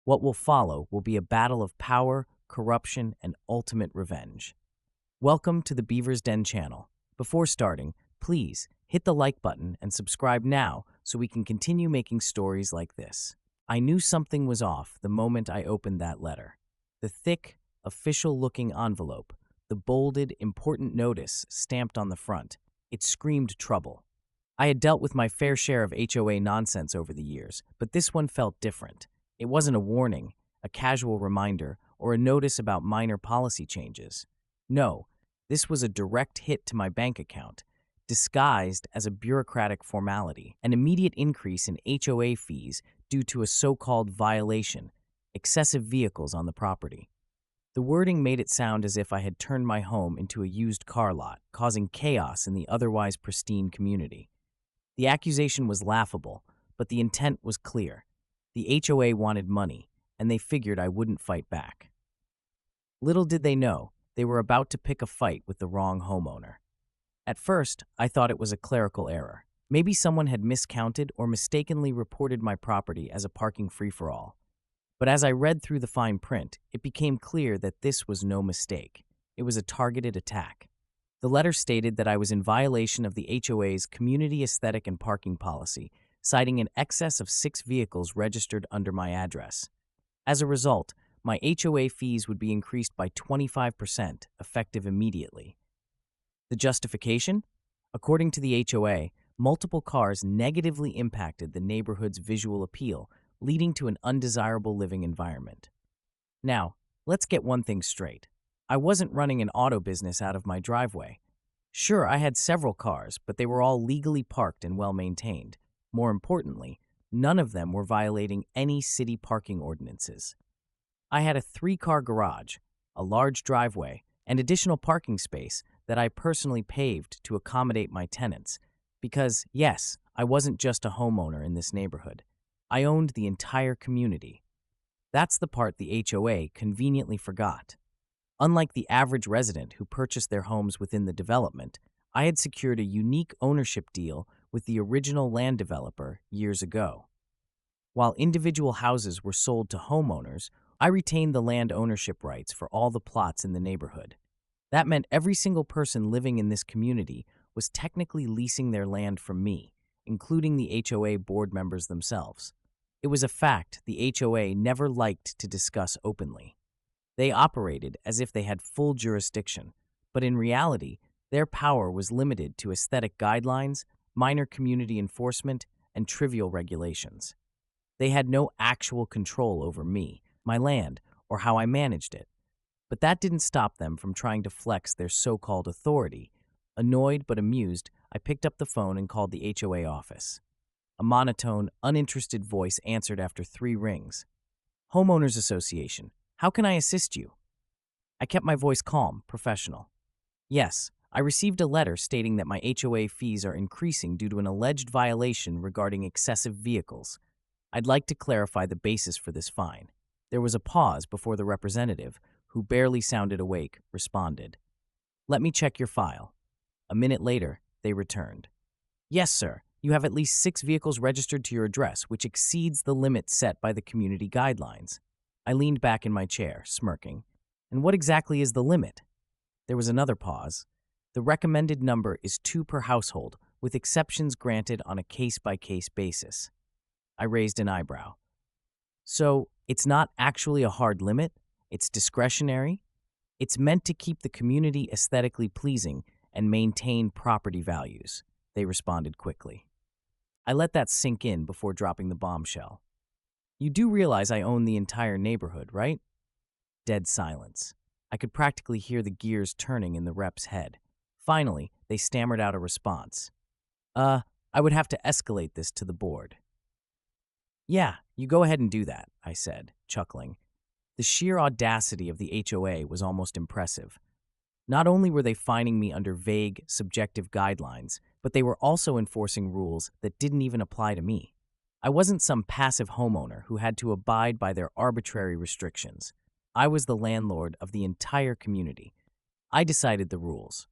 What will follow will be a battle of power, corruption, and ultimate revenge. Welcome to the Beaver's Den channel. Before starting, please hit the like button and subscribe now so we can continue making stories like this. I knew something was off the moment I opened that letter. The thick, official-looking envelope, the bolded, important notice stamped on the front, it screamed trouble. I had dealt with my fair share of HOA nonsense over the years, but this one felt different. It wasn't a warning, a casual reminder, or a notice about minor policy changes. No, this was a direct hit to my bank account, disguised as a bureaucratic formality, an immediate increase in HOA fees due to a so-called violation, excessive vehicles on the property. The wording made it sound as if I had turned my home into a used car lot, causing chaos in the otherwise pristine community. The accusation was laughable, but the intent was clear. The HOA wanted money, and they figured I wouldn't fight back. Little did they know, they were about to pick a fight with the wrong homeowner. At first, I thought it was a clerical error. Maybe someone had miscounted or mistakenly reported my property as a parking free-for-all. But as I read through the fine print, it became clear that this was no mistake. It was a targeted attack. The letter stated that I was in violation of the HOA's community aesthetic and parking policy, citing an excess of 6 vehicles registered under my address. As a result, my HOA fees would be increased by 25%, effective immediately. The justification? According to the HOA, multiple cars negatively impacted the neighborhood's visual appeal, leading to an undesirable living environment. Now, let's get one thing straight. I wasn't running an auto business out of my driveway. Sure, I had several cars, but they were all legally parked and well-maintained. More importantly, none of them were violating any city parking ordinances. I had a 3-car garage, a large driveway, and additional parking space that I personally paved to accommodate my tenants. Because, yes, I wasn't just a homeowner in this neighborhood. I owned the entire community. That's the part the HOA conveniently forgot. Unlike the average resident who purchased their homes within the development, I had secured a unique ownership deal with the original land developer years ago. While individual houses were sold to homeowners, I retained the land ownership rights for all the plots in the neighborhood. That meant every single person living in this community was technically leasing their land from me, including the HOA board members themselves. It was a fact the HOA never liked to discuss openly. They operated as if they had full jurisdiction, but in reality, their power was limited to aesthetic guidelines, minor community enforcement, and trivial regulations. They had no actual control over me, my land, or how I managed it. But that didn't stop them from trying to flex their so-called authority. Annoyed but amused, I picked up the phone and called the HOA office. A monotone, uninterested voice answered after 3 rings. Homeowners Association, how can I assist you? I kept my voice calm, professional. Yes, I received a letter stating that my HOA fees are increasing due to an alleged violation regarding excessive vehicles. I'd like to clarify the basis for this fine. There was a pause before the representative, who barely sounded awake, responded. Let me check your file. A minute later, they returned. Yes, sir. You have at least 6 vehicles registered to your address, which exceeds the limit set by the community guidelines. I leaned back in my chair, smirking. And what exactly is the limit? There was another pause. The recommended number is 2 per household, with exceptions granted on a case-by-case basis. I raised an eyebrow. So, it's not actually a hard limit? It's discretionary? It's meant to keep the community aesthetically pleasing and maintain property values, they responded quickly. I let that sink in before dropping the bombshell. You do realize I own the entire neighborhood, right? Dead silence. I could practically hear the gears turning in the rep's head. Finally, they stammered out a response. I would have to escalate this to the board. Yeah, you go ahead and do that, I said, chuckling. The sheer audacity of the HOA was almost impressive. Not only were they fining me under vague, subjective guidelines, but they were also enforcing rules that didn't even apply to me. I wasn't some passive homeowner who had to abide by their arbitrary restrictions. I was the landlord of the entire community. I decided the rules.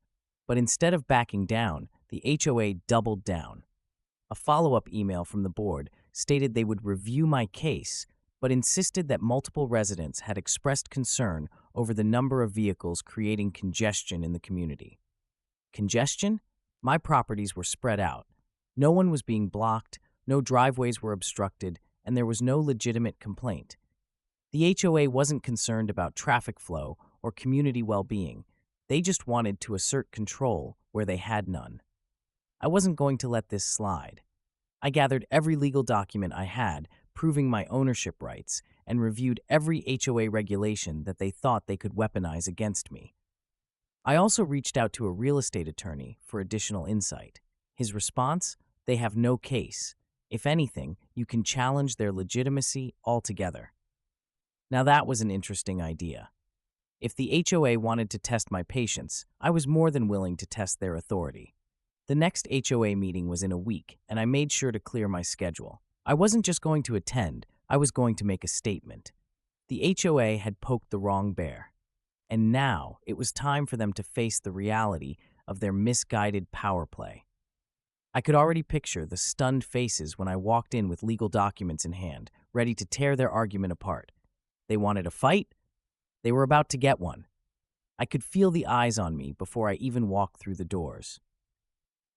But instead of backing down, the HOA doubled down. A follow-up email from the board stated they would review my case, but insisted that multiple residents had expressed concern over the number of vehicles creating congestion in the community. Congestion? My properties were spread out. No one was being blocked, no driveways were obstructed, and there was no legitimate complaint. The HOA wasn't concerned about traffic flow or community well-being. They just wanted to assert control where they had none. I wasn't going to let this slide. I gathered every legal document I had proving my ownership rights and reviewed every HOA regulation that they thought they could weaponize against me. I also reached out to a real estate attorney for additional insight. His response? They have no case. If anything, you can challenge their legitimacy altogether. Now that was an interesting idea. If the HOA wanted to test my patience, I was more than willing to test their authority. The next HOA meeting was in a week, and I made sure to clear my schedule. I wasn't just going to attend, I was going to make a statement. The HOA had poked the wrong bear, and now it was time for them to face the reality of their misguided power play. I could already picture the stunned faces when I walked in with legal documents in hand, ready to tear their argument apart. They wanted a fight? They were about to get one. I could feel the eyes on me before I even walked through the doors.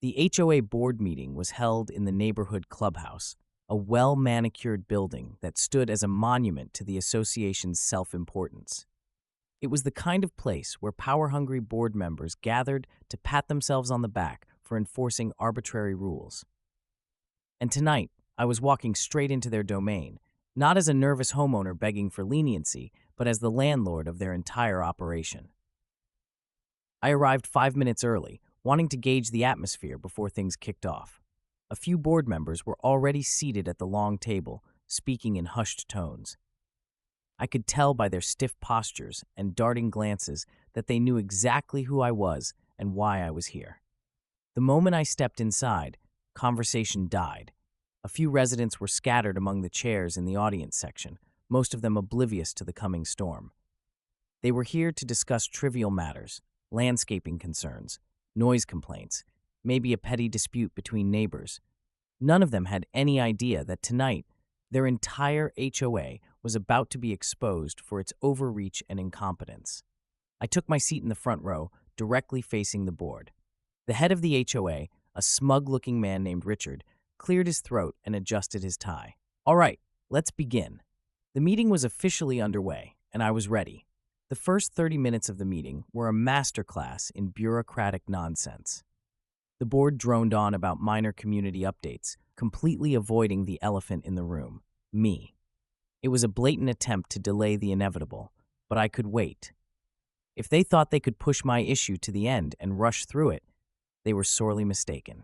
The HOA board meeting was held in the neighborhood clubhouse, a well-manicured building that stood as a monument to the association's self-importance. It was the kind of place where power-hungry board members gathered to pat themselves on the back for enforcing arbitrary rules. And tonight, I was walking straight into their domain, not as a nervous homeowner begging for leniency, but as the landlord of their entire operation. I arrived 5 minutes early, wanting to gauge the atmosphere before things kicked off. A few board members were already seated at the long table, speaking in hushed tones. I could tell by their stiff postures and darting glances that they knew exactly who I was and why I was here. The moment I stepped inside, conversation died. A few residents were scattered among the chairs in the audience section, most of them oblivious to the coming storm. They were here to discuss trivial matters, landscaping concerns, noise complaints, maybe a petty dispute between neighbors. None of them had any idea that tonight, their entire HOA was about to be exposed for its overreach and incompetence. I took my seat in the front row, directly facing the board. The head of the HOA, a smug-looking man named Richard, cleared his throat and adjusted his tie. All right, let's begin. The meeting was officially underway, and I was ready. The first 30 minutes of the meeting were a masterclass in bureaucratic nonsense. The board droned on about minor community updates, completely avoiding the elephant in the room, me. It was a blatant attempt to delay the inevitable, but I could wait. If they thought they could push my issue to the end and rush through it, they were sorely mistaken.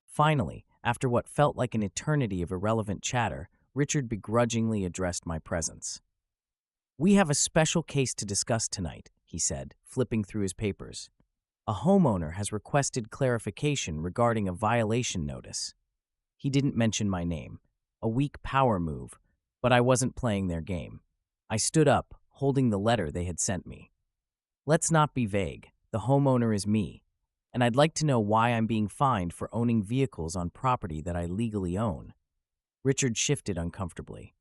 Finally, after what felt like an eternity of irrelevant chatter, Richard begrudgingly addressed my presence. We have a special case to discuss tonight, he said, flipping through his papers. A homeowner has requested clarification regarding a violation notice. He didn't mention my name, a weak power move, but I wasn't playing their game. I stood up, holding the letter they had sent me. Let's not be vague. The homeowner is me, and I'd like to know why I'm being fined for owning vehicles on property that I legally own. Richard shifted uncomfortably.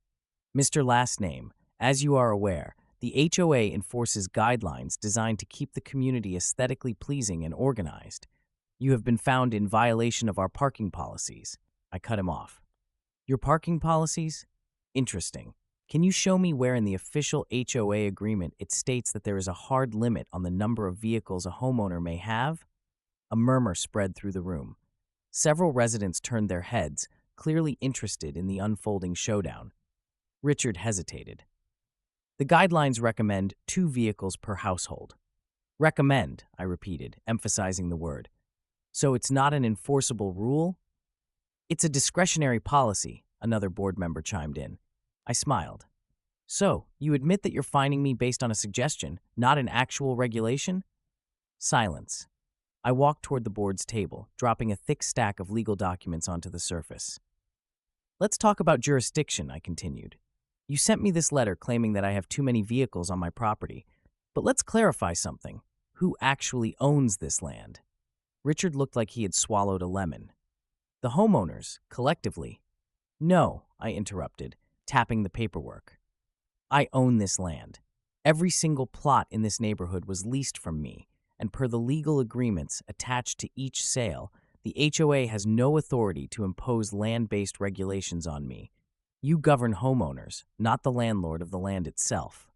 Mr. Last Name, as you are aware, the HOA enforces guidelines designed to keep the community aesthetically pleasing and organized. You have been found in violation of our parking policies. I cut him off. Your parking policies? Interesting. Can you show me where in the official HOA agreement it states that there is a hard limit on the number of vehicles a homeowner may have? A murmur spread through the room. Several residents turned their heads, clearly interested in the unfolding showdown. Richard hesitated. The guidelines recommend 2 vehicles per household. Recommend, I repeated, emphasizing the word. So it's not an enforceable rule? It's a discretionary policy, another board member chimed in. I smiled. So, you admit that you're fining me based on a suggestion, not an actual regulation? Silence. I walked toward the board's table, dropping a thick stack of legal documents onto the surface. Let's talk about jurisdiction, I continued. You sent me this letter claiming that I have too many vehicles on my property, but let's clarify something. Who actually owns this land? Richard looked like he had swallowed a lemon. The homeowners, collectively. No, I interrupted. tapping the paperwork. I own this land. Every single plot in this neighborhood was leased from me, and per the legal agreements attached to each sale, the HOA has no authority to impose land-based regulations on me. You govern homeowners, not the landlord of the land itself.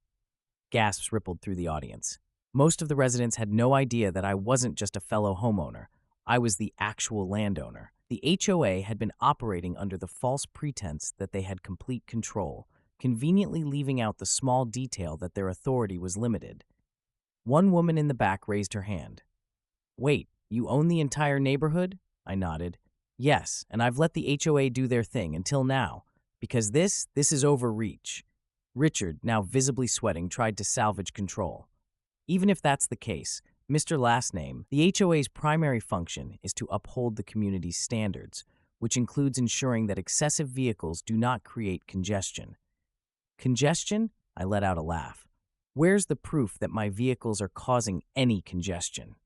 Gasps rippled through the audience. Most of the residents had no idea that I wasn't just a fellow homeowner. I was the actual landowner. The HOA had been operating under the false pretense that they had complete control, conveniently leaving out the small detail that their authority was limited. One woman in the back raised her hand. "Wait, you own the entire neighborhood?" I nodded. "Yes, and I've let the HOA do their thing until now, because this is overreach." Richard, now visibly sweating, tried to salvage control. "Even if that's the case, Mr. Last Name, the HOA's primary function is to uphold the community's standards, which includes ensuring that excessive vehicles do not create congestion." "Congestion?" I let out a laugh. "Where's the proof that my vehicles are causing any congestion?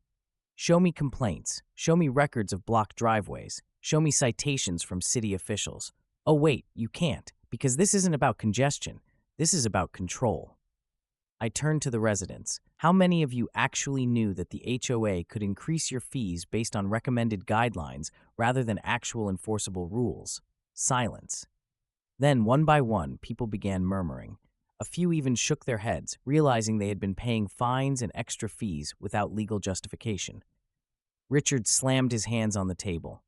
Show me complaints. Show me records of blocked driveways. Show me citations from city officials." "Oh wait, you can't, because this isn't about congestion. This is about control." I turned to the residents. How many of you actually knew that the HOA could increase your fees based on recommended guidelines rather than actual enforceable rules? Silence. Then, one by one, people began murmuring. A few even shook their heads, realizing they had been paying fines and extra fees without legal justification. Richard slammed his hands on the table.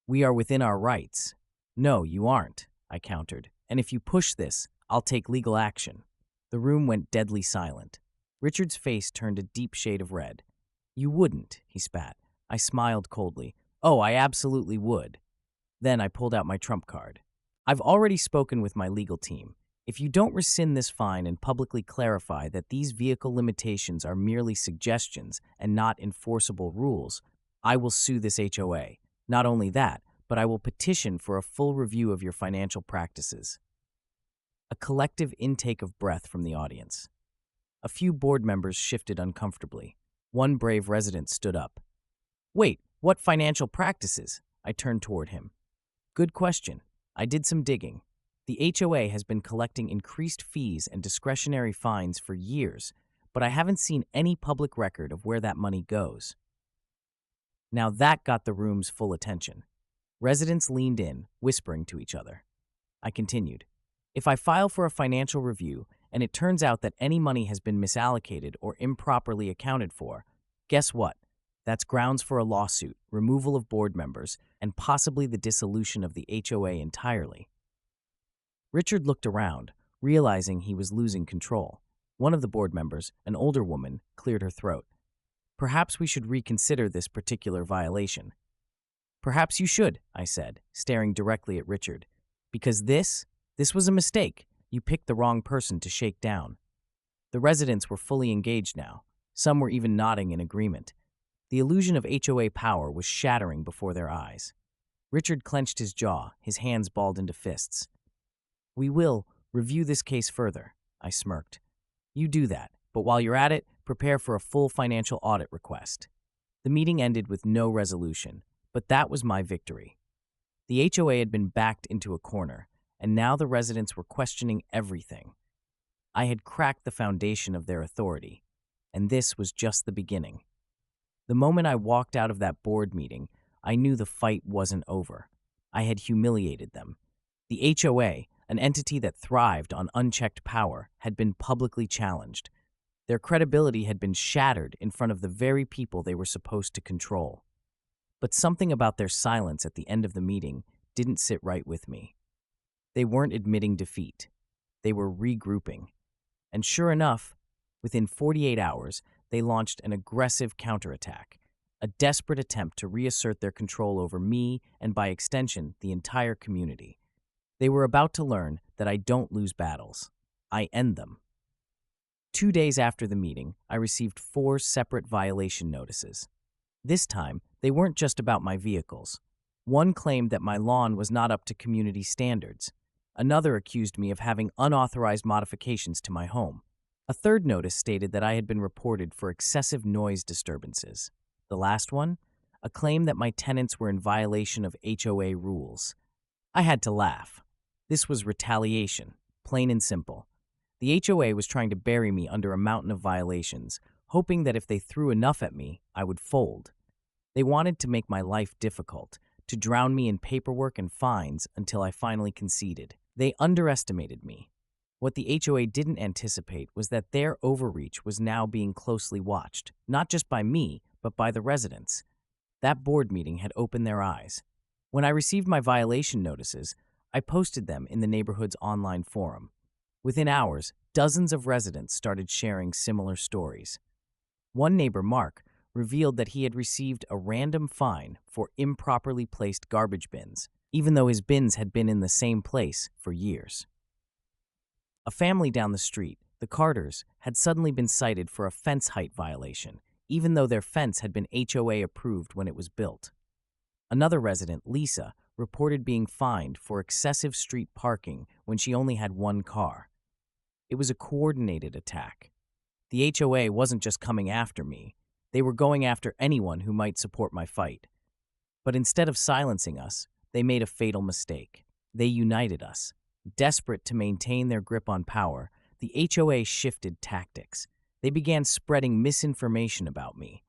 "We are within our rights." "No, you aren't," I countered. "And if you push this, I'll take legal action." The room went deadly silent. Richard's face turned a deep shade of red. "You wouldn't," he spat. I smiled coldly. "Oh, I absolutely would." Then I pulled out my trump card. "I've already spoken with my legal team. If you don't rescind this fine and publicly clarify that these vehicle limitations are merely suggestions and not enforceable rules, I will sue this HOA. Not only that, but I will petition for a full review of your financial practices." A collective intake of breath from the audience. A few board members shifted uncomfortably. One brave resident stood up. "Wait, what financial practices?" I turned toward him. "Good question. I did some digging. The HOA has been collecting increased fees and discretionary fines for years, but I haven't seen any public record of where that money goes." Now that got the room's full attention. Residents leaned in, whispering to each other. I continued. "If I file for a financial review and it turns out that any money has been misallocated or improperly accounted for, guess what? That's grounds for a lawsuit, removal of board members, and possibly the dissolution of the HOA entirely." Richard looked around, realizing he was losing control. One of the board members, an older woman, cleared her throat. "Perhaps we should reconsider this particular violation." "Perhaps you should," I said, staring directly at Richard. "Because this was a mistake. You picked the wrong person to shake down." The residents were fully engaged now. Some were even nodding in agreement. The illusion of HOA power was shattering before their eyes. Richard clenched his jaw, his hands balled into fists. "We will review this case further," I smirked. "You do that, but while you're at it, prepare for a full financial audit request." The meeting ended with no resolution, but that was my victory. The HOA had been backed into a corner, and now the residents were questioning everything. I had cracked the foundation of their authority, and this was just the beginning. The moment I walked out of that board meeting, I knew the fight wasn't over. I had humiliated them. The HOA, an entity that thrived on unchecked power, had been publicly challenged. Their credibility had been shattered in front of the very people they were supposed to control. But something about their silence at the end of the meeting didn't sit right with me. They weren't admitting defeat. They were regrouping. And sure enough, within 48 hours, they launched an aggressive counterattack, a desperate attempt to reassert their control over me and, by extension, the entire community. They were about to learn that I don't lose battles. I end them. 2 days after the meeting, I received 4 separate violation notices. This time, they weren't just about my vehicles. One claimed that my lawn was not up to community standards. Another accused me of having unauthorized modifications to my home. A third notice stated that I had been reported for excessive noise disturbances. The last one? A claim that my tenants were in violation of HOA rules. I had to laugh. This was retaliation, plain and simple. The HOA was trying to bury me under a mountain of violations, hoping that if they threw enough at me, I would fold. They wanted to make my life difficult, to drown me in paperwork and fines until I finally conceded. They underestimated me. What the HOA didn't anticipate was that their overreach was now being closely watched, not just by me, but by the residents. That board meeting had opened their eyes. When I received my violation notices, I posted them in the neighborhood's online forum. Within hours, dozens of residents started sharing similar stories. One neighbor, Mark, revealed that he had received a random fine for improperly placed garbage bins, even though his bins had been in the same place for years. A family down the street, the Carters, had suddenly been cited for a fence height violation, even though their fence had been HOA approved when it was built. Another resident, Lisa, reported being fined for excessive street parking when she only had one car. It was a coordinated attack. The HOA wasn't just coming after me. They were going after anyone who might support my fight. But instead of silencing us, they made a fatal mistake. They united us. Desperate to maintain their grip on power, the HOA shifted tactics. They began spreading misinformation about me.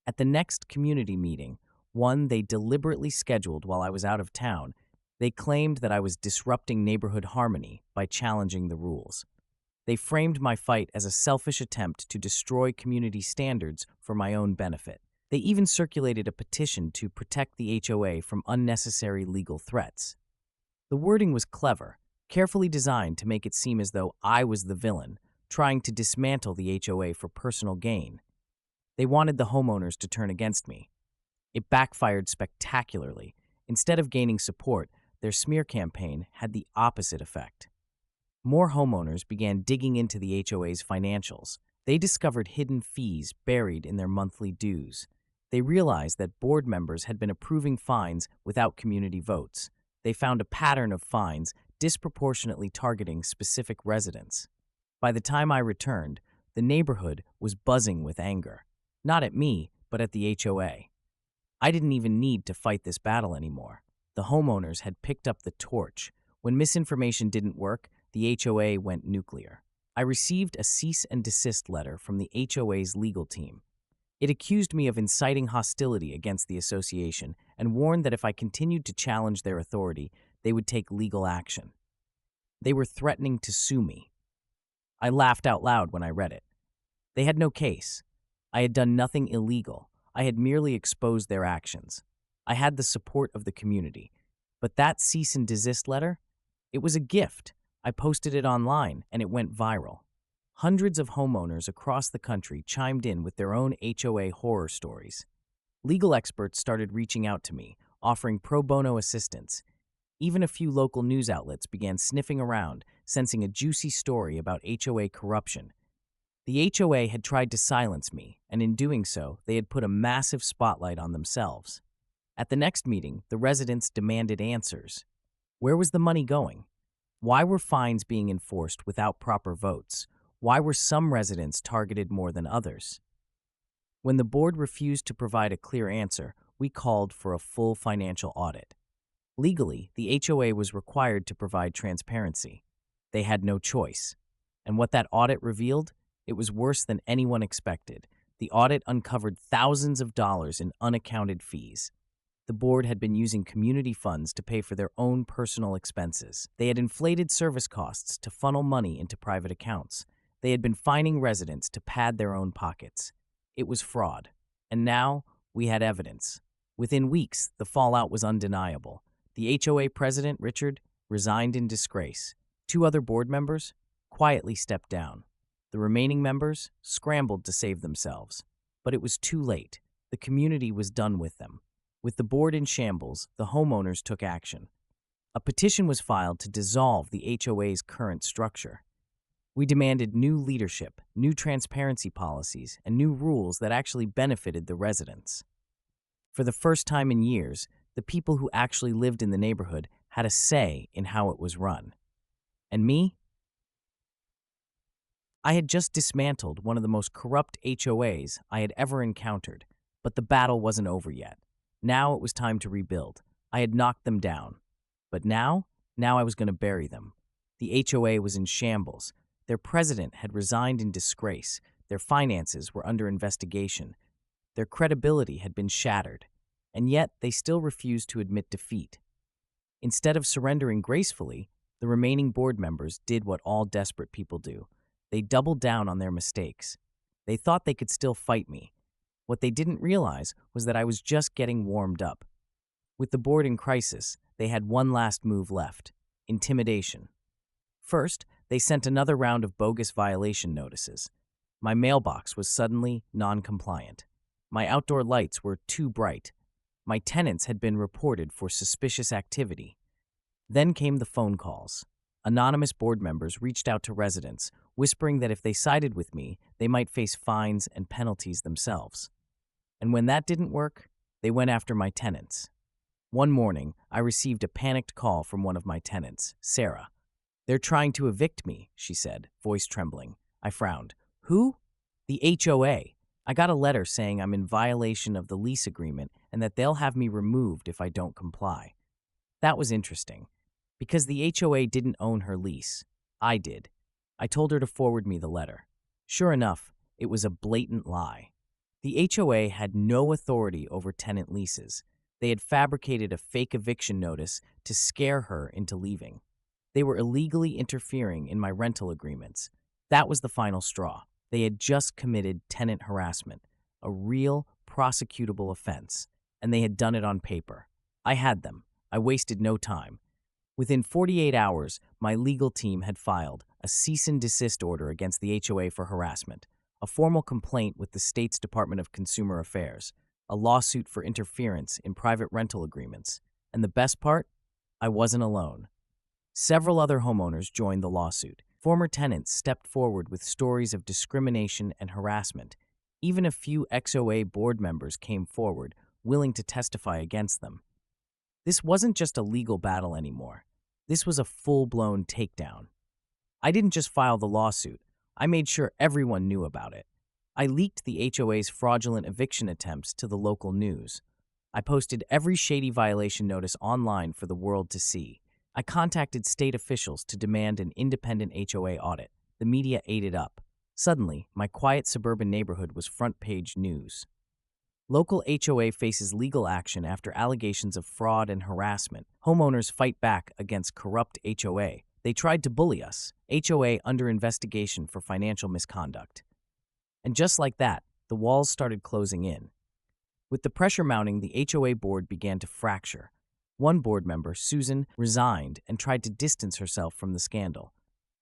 At the next community meeting, one they deliberately scheduled while I was out of town, they claimed that I was disrupting neighborhood harmony by challenging the rules. They framed my fight as a selfish attempt to destroy community standards for my own benefit. They even circulated a petition to protect the HOA from unnecessary legal threats. The wording was clever, carefully designed to make it seem as though I was the villain, trying to dismantle the HOA for personal gain. They wanted the homeowners to turn against me. It backfired spectacularly. Instead of gaining support, their smear campaign had the opposite effect. More homeowners began digging into the HOA's financials. They discovered hidden fees buried in their monthly dues. They realized that board members had been approving fines without community votes. They found a pattern of fines disproportionately targeting specific residents. By the time I returned, the neighborhood was buzzing with anger. Not at me, but at the HOA. I didn't even need to fight this battle anymore. The homeowners had picked up the torch. When misinformation didn't work, the HOA went nuclear. I received a cease and desist letter from the HOA's legal team. It accused me of inciting hostility against the association and warned that if I continued to challenge their authority, they would take legal action. They were threatening to sue me. I laughed out loud when I read it. They had no case. I had done nothing illegal. I had merely exposed their actions. I had the support of the community. But that cease and desist letter? It was a gift. I posted it online, and it went viral. Hundreds of homeowners across the country chimed in with their own HOA horror stories. Legal experts started reaching out to me, offering pro bono assistance. Even a few local news outlets began sniffing around, sensing a juicy story about HOA corruption. The HOA had tried to silence me, and in doing so, they had put a massive spotlight on themselves. At the next meeting, the residents demanded answers. Where was the money going? Why were fines being enforced without proper votes? Why were some residents targeted more than others? When the board refused to provide a clear answer, we called for a full financial audit. Legally, the HOA was required to provide transparency. They had no choice. And what that audit revealed? It was worse than anyone expected. The audit uncovered thousands of dollars in unaccounted fees. The board had been using community funds to pay for their own personal expenses. They had inflated service costs to funnel money into private accounts. They had been fining residents to pad their own pockets. It was fraud. And now, we had evidence. Within weeks, the fallout was undeniable. The HOA president, Richard, resigned in disgrace. 2 other board members quietly stepped down. The remaining members scrambled to save themselves. But it was too late. The community was done with them. With the board in shambles, the homeowners took action. A petition was filed to dissolve the HOA's current structure. We demanded new leadership, new transparency policies, and new rules that actually benefited the residents. For the first time in years, the people who actually lived in the neighborhood had a say in how it was run. And me? I had just dismantled one of the most corrupt HOAs I had ever encountered, but the battle wasn't over yet. Now it was time to rebuild. I had knocked them down. But now I was going to bury them. The HOA was in shambles. Their president had resigned in disgrace. Their finances were under investigation. Their credibility had been shattered. And yet, they still refused to admit defeat. Instead of surrendering gracefully, the remaining board members did what all desperate people do. They doubled down on their mistakes. They thought they could still fight me. What they didn't realize was that I was just getting warmed up. With the board in crisis, they had one last move left: intimidation. First, they sent another round of bogus violation notices. My mailbox was suddenly non-compliant. My outdoor lights were too bright. My tenants had been reported for suspicious activity. Then came the phone calls. Anonymous board members reached out to residents, whispering that if they sided with me, they might face fines and penalties themselves. And when that didn't work, they went after my tenants. One morning, I received a panicked call from one of my tenants, Sarah. "They're trying to evict me," she said, voice trembling. I frowned. "Who?" "The HOA. I got a letter saying I'm in violation of the lease agreement and that they'll have me removed if I don't comply." That was interesting, because the HOA didn't own her lease. I did. I told her to forward me the letter. Sure enough, it was a blatant lie. The HOA had no authority over tenant leases. They had fabricated a fake eviction notice to scare her into leaving. They were illegally interfering in my rental agreements. That was the final straw. They had just committed tenant harassment, a real prosecutable offense, and they had done it on paper. I had them. I wasted no time. Within 48 hours, my legal team had filed a cease and desist order against the HOA for harassment, a formal complaint with the state's Department of Consumer Affairs, a lawsuit for interference in private rental agreements, and the best part? I wasn't alone. Several other homeowners joined the lawsuit. Former tenants stepped forward with stories of discrimination and harassment. Even a few HOA board members came forward, willing to testify against them. This wasn't just a legal battle anymore. This was a full-blown takedown. I didn't just file the lawsuit. I made sure everyone knew about it. I leaked the HOA's fraudulent eviction attempts to the local news. I posted every shady violation notice online for the world to see. I contacted state officials to demand an independent HOA audit. The media ate it up. Suddenly, my quiet suburban neighborhood was front-page news. Local HOA faces legal action after allegations of fraud and harassment. Homeowners fight back against corrupt HOA. They tried to bully us. HOA under investigation for financial misconduct. And just like that, the walls started closing in. With the pressure mounting, the HOA board began to fracture. One board member, Susan, resigned and tried to distance herself from the scandal.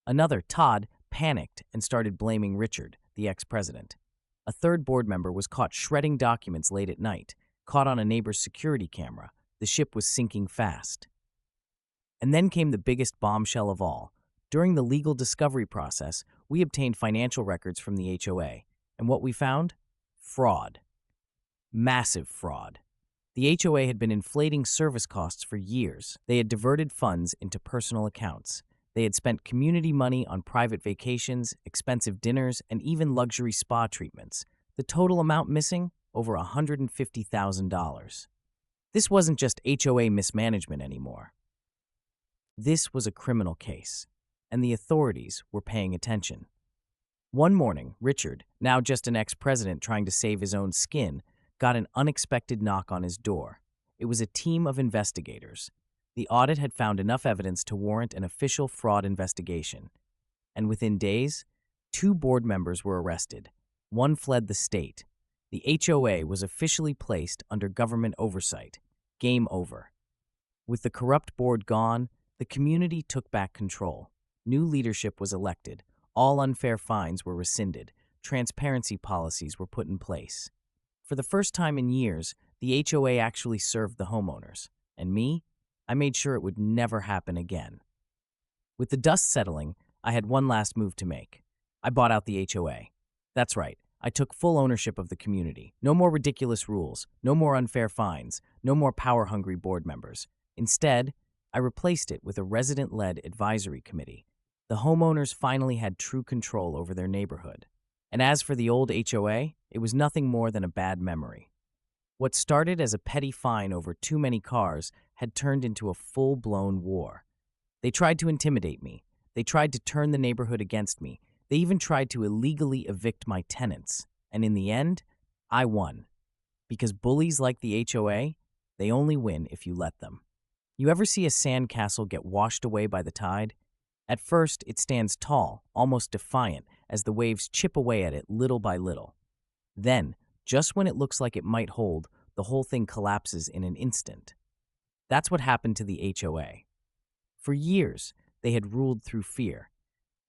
Another, Todd, panicked and started blaming Richard, the ex-president. A third board member was caught shredding documents late at night, caught on a neighbor's security camera. The ship was sinking fast. And then came the biggest bombshell of all. During the legal discovery process, we obtained financial records from the HOA. And what we found? Fraud. Massive fraud. The HOA had been inflating service costs for years. They had diverted funds into personal accounts. They had spent community money on private vacations, expensive dinners, and even luxury spa treatments. The total amount missing? Over $150,000. This wasn't just HOA mismanagement anymore. This was a criminal case, and the authorities were paying attention. One morning, Richard, now just an ex-president trying to save his own skin, got an unexpected knock on his door. It was a team of investigators. The audit had found enough evidence to warrant an official fraud investigation. And within days, 2 board members were arrested. One fled the state. The HOA was officially placed under government oversight. Game over. With the corrupt board gone, the community took back control. New leadership was elected. All unfair fines were rescinded. Transparency policies were put in place. For the first time in years, the HOA actually served the homeowners. And me? I made sure it would never happen again. With the dust settling, I had one last move to make. I bought out the HOA. That's right, I took full ownership of the community. No more ridiculous rules, no more unfair fines, no more power-hungry board members. Instead, I replaced it with a resident-led advisory committee. The homeowners finally had true control over their neighborhood. And as for the old HOA, it was nothing more than a bad memory. What started as a petty fine over too many cars had turned into a full-blown war. They tried to intimidate me. They tried to turn the neighborhood against me. They even tried to illegally evict my tenants. And in the end, I won. Because bullies like the HOA, they only win if you let them. You ever see a sandcastle get washed away by the tide? At first, it stands tall, almost defiant, as the waves chip away at it little by little. Then, just when it looks like it might hold, the whole thing collapses in an instant. That's what happened to the HOA. For years, they had ruled through fear.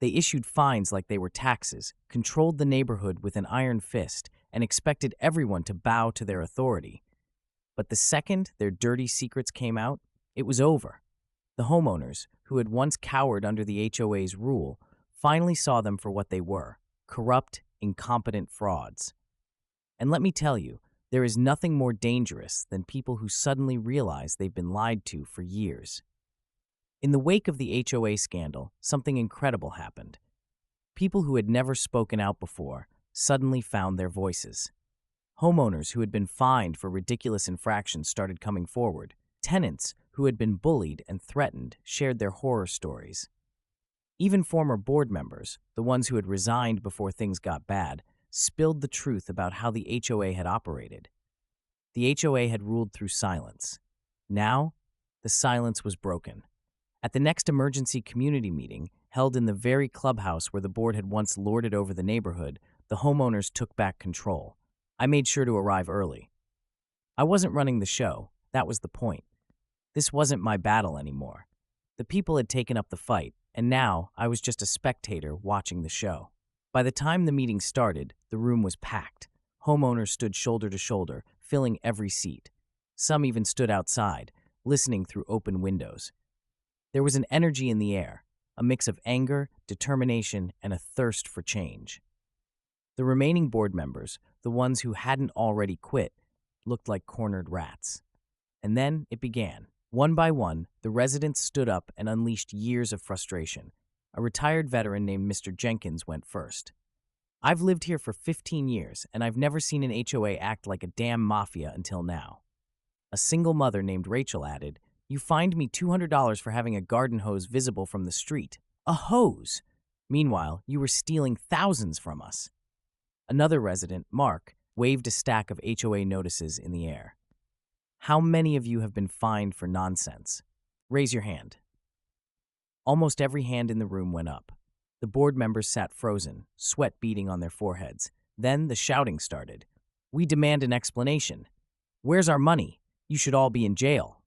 They issued fines like they were taxes, controlled the neighborhood with an iron fist, and expected everyone to bow to their authority. But the second their dirty secrets came out, it was over. The homeowners, who had once cowered under the HOA's rule, finally saw them for what they were: corrupt, incompetent frauds. And let me tell you, there is nothing more dangerous than people who suddenly realize they've been lied to for years. In the wake of the HOA scandal, something incredible happened. People who had never spoken out before suddenly found their voices. Homeowners who had been fined for ridiculous infractions started coming forward. Tenants who had been bullied and threatened shared their horror stories. Even former board members, the ones who had resigned before things got bad, spilled the truth about how the HOA had operated. The HOA had ruled through silence. Now, the silence was broken. At the next emergency community meeting, held in the very clubhouse where the board had once lorded over the neighborhood, the homeowners took back control. I made sure to arrive early. I wasn't running the show. That was the point. This wasn't my battle anymore. The people had taken up the fight, and now I was just a spectator watching the show. By the time the meeting started, the room was packed. Homeowners stood shoulder to shoulder, filling every seat. Some even stood outside, listening through open windows. There was an energy in the air, a mix of anger, determination, and a thirst for change. The remaining board members, the ones who hadn't already quit, looked like cornered rats. And then it began. One by one, the residents stood up and unleashed years of frustration. A retired veteran named Mr. Jenkins went first. "I've lived here for 15 years, and I've never seen an HOA act like a damn mafia until now." A single mother named Rachel added, "You fined me $200 for having a garden hose visible from the street." A hose! Meanwhile, you were stealing thousands from us. Another resident, Mark, waved a stack of HOA notices in the air. "How many of you have been fined for nonsense? Raise your hand." Almost every hand in the room went up. The board members sat frozen, sweat beading on their foreheads. Then the shouting started. "We demand an explanation. Where's our money? You should all be in jail."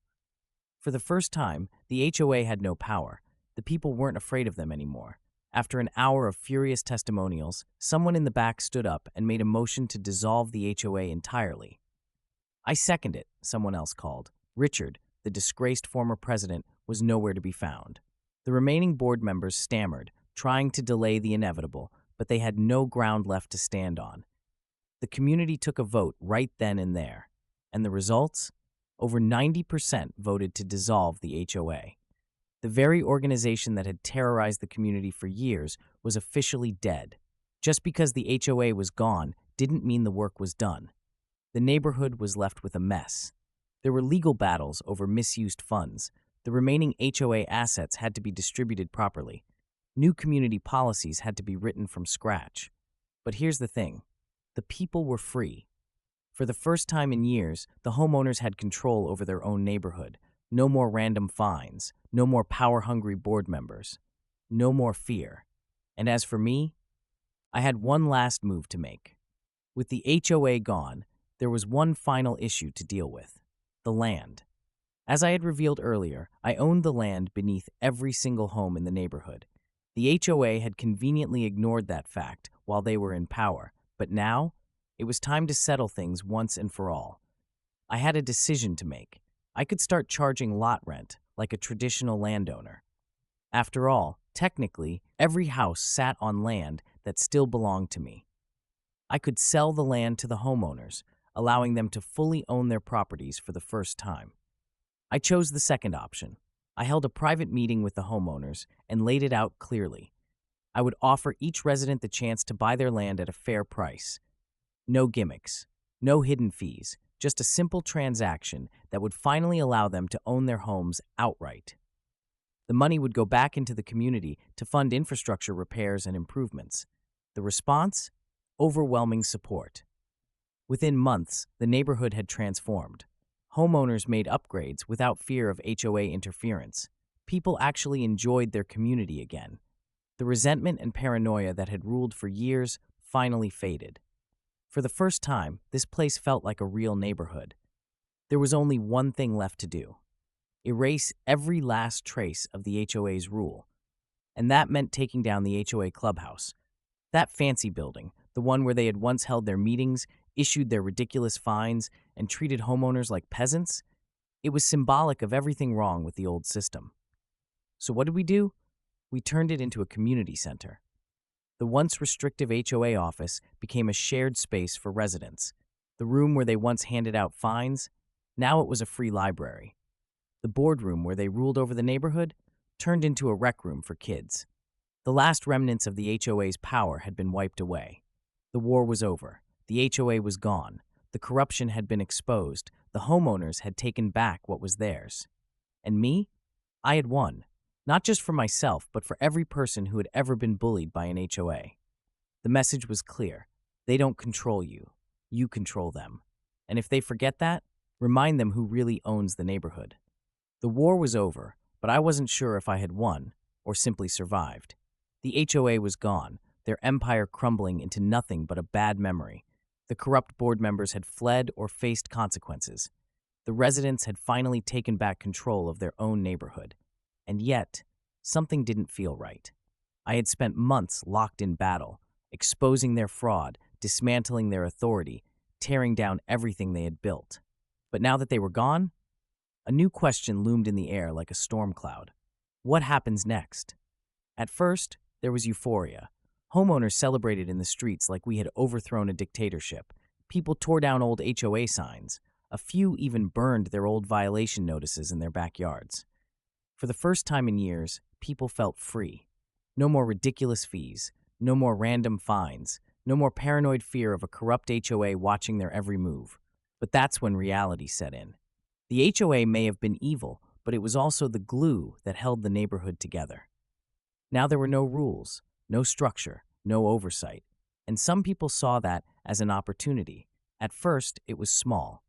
For the first time, the HOA had no power. The people weren't afraid of them anymore. After an hour of furious testimonials, someone in the back stood up and made a motion to dissolve the HOA entirely. "I second it," someone else called. Richard, the disgraced former president, was nowhere to be found. The remaining board members stammered, trying to delay the inevitable, but they had no ground left to stand on. The community took a vote right then and there. And the results? Over 90% voted to dissolve the HOA. The very organization that had terrorized the community for years was officially dead. Just because the HOA was gone didn't mean the work was done. The neighborhood was left with a mess. There were legal battles over misused funds. The remaining HOA assets had to be distributed properly. New community policies had to be written from scratch. But here's the thing. The people were free. For the first time in years, the homeowners had control over their own neighborhood. No more random fines. No more power-hungry board members. No more fear. And as for me, I had one last move to make. With the HOA gone, there was one final issue to deal with: the land. As I had revealed earlier, I owned the land beneath every single home in the neighborhood. The HOA had conveniently ignored that fact while they were in power, but now, it was time to settle things once and for all. I had a decision to make. I could start charging lot rent, like a traditional landowner. After all, technically, every house sat on land that still belonged to me. I could sell the land to the homeowners, allowing them to fully own their properties for the first time. I chose the second option. I held a private meeting with the homeowners and laid it out clearly. I would offer each resident the chance to buy their land at a fair price. No gimmicks, no hidden fees, just a simple transaction that would finally allow them to own their homes outright. The money would go back into the community to fund infrastructure repairs and improvements. The response? Overwhelming support. Within months, the neighborhood had transformed. Homeowners made upgrades without fear of HOA interference. People actually enjoyed their community again. The resentment and paranoia that had ruled for years finally faded. For the first time, this place felt like a real neighborhood. There was only one thing left to do: erase every last trace of the HOA's rule. And that meant taking down the HOA clubhouse. That fancy building, the one where they had once held their meetings, issued their ridiculous fines, and treated homeowners like peasants, it was symbolic of everything wrong with the old system. So what did we do? We turned it into a community center. The once restrictive HOA office became a shared space for residents. The room where they once handed out fines, now it was a free library. The boardroom where they ruled over the neighborhood turned into a rec room for kids. The last remnants of the HOA's power had been wiped away. The war was over. The HOA was gone. The corruption had been exposed. The homeowners had taken back what was theirs. And me? I had won. Not just for myself, but for every person who had ever been bullied by an HOA. The message was clear. They don't control you. You control them. And if they forget that, remind them who really owns the neighborhood. The war was over, but I wasn't sure if I had won or simply survived. The HOA was gone, their empire crumbling into nothing but a bad memory. The corrupt board members had fled or faced consequences. The residents had finally taken back control of their own neighborhood. And yet, something didn't feel right. I had spent months locked in battle, exposing their fraud, dismantling their authority, tearing down everything they had built. But now that they were gone, a new question loomed in the air like a storm cloud. What happens next? At first, there was euphoria. Homeowners celebrated in the streets like we had overthrown a dictatorship. People tore down old HOA signs. A few even burned their old violation notices in their backyards. For the first time in years, people felt free. No more ridiculous fees, no more random fines, no more paranoid fear of a corrupt HOA watching their every move. But that's when reality set in. The HOA may have been evil, but it was also the glue that held the neighborhood together. Now there were no rules, no structure, no oversight, and some people saw that as an opportunity. At first, it was small.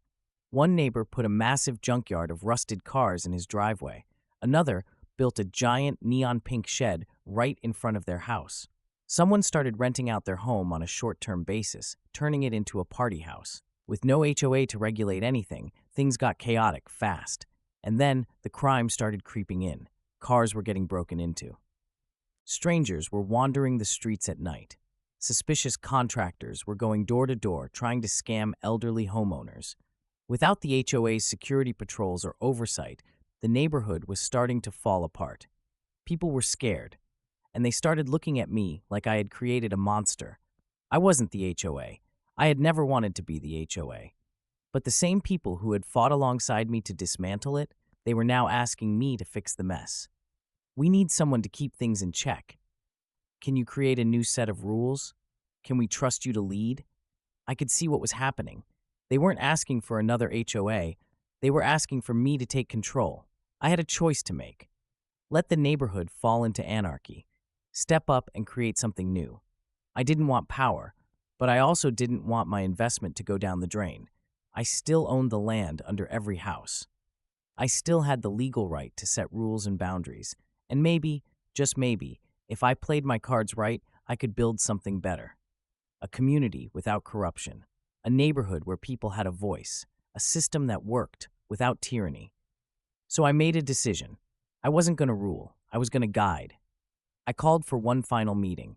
One neighbor put a massive junkyard of rusted cars in his driveway. Another built a giant neon pink shed right in front of their house. Someone started renting out their home on a short-term basis, turning it into a party house. With no HOA to regulate anything, things got chaotic fast. And then the crime started creeping in. Cars were getting broken into. Strangers were wandering the streets at night. Suspicious contractors were going door to door trying to scam elderly homeowners. Without the HOA's security patrols or oversight, the neighborhood was starting to fall apart. People were scared, and they started looking at me like I had created a monster. I wasn't the HOA. I had never wanted to be the HOA. But the same people who had fought alongside me to dismantle it, they were now asking me to fix the mess. We need someone to keep things in check. Can you create a new set of rules? Can we trust you to lead? I could see what was happening. They weren't asking for another HOA. They were asking for me to take control. I had a choice to make. Let the neighborhood fall into anarchy. Step up and create something new. I didn't want power, but I also didn't want my investment to go down the drain. I still owned the land under every house. I still had the legal right to set rules and boundaries. And maybe, just maybe, if I played my cards right, I could build something better. A community without corruption. A neighborhood where people had a voice. A system that worked without tyranny. So I made a decision. I wasn't going to rule. I was going to guide. I called for one final meeting.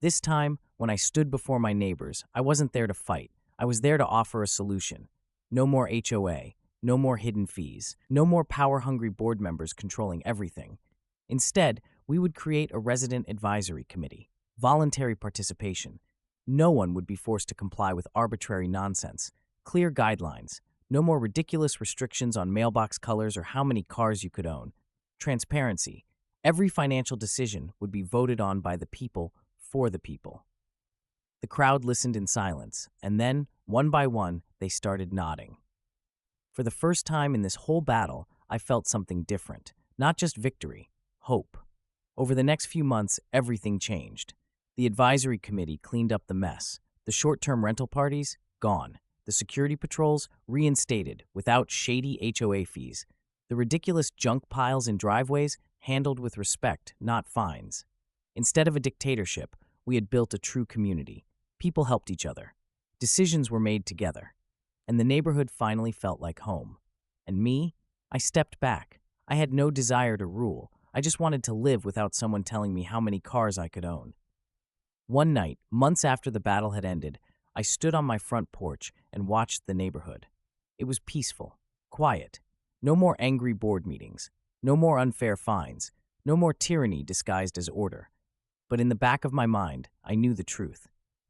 This time, when I stood before my neighbors, I wasn't there to fight. I was there to offer a solution. No more HOA. No more hidden fees. No more power-hungry board members controlling everything. Instead, we would create a resident advisory committee. Voluntary participation. No one would be forced to comply with arbitrary nonsense. Clear guidelines. No more ridiculous restrictions on mailbox colors or how many cars you could own. Transparency. Every financial decision would be voted on by the people for the people. The crowd listened in silence, and then, one by one, they started nodding. For the first time in this whole battle, I felt something different. Not just victory. hope. Over the next few months, everything changed. The advisory committee cleaned up the mess. The short-term rental parties, gone. The security patrols, reinstated without shady HOA fees. The ridiculous junk piles in driveways, handled with respect, not fines. Instead of a dictatorship, we had built a true community. People helped each other. Decisions were made together. And the neighborhood finally felt like home. And me? I stepped back. I had no desire to rule. I just wanted to live without someone telling me how many cars I could own. One night, months after the battle had ended, I stood on my front porch and watched the neighborhood. It was peaceful, quiet. No more angry board meetings. No more unfair fines. No more tyranny disguised as order. But in the back of my mind, I knew the truth.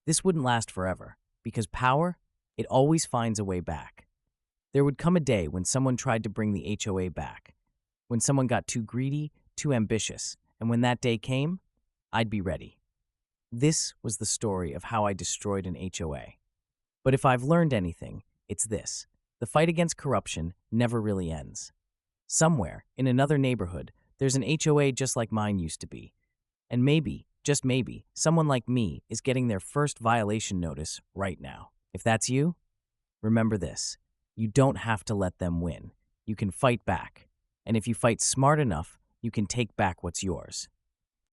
This wouldn't last forever, because power, it always finds a way back. There would come a day when someone tried to bring the HOA back, when someone got too greedy, too ambitious, and when that day came, I'd be ready. This was the story of how I destroyed an HOA. But if I've learned anything, it's this. The fight against corruption never really ends. Somewhere, in another neighborhood, there's an HOA just like mine used to be. And maybe, just maybe, someone like me is getting their first violation notice right now. If that's you, remember this. You don't have to let them win. You can fight back. And if you fight smart enough, you can take back what's yours.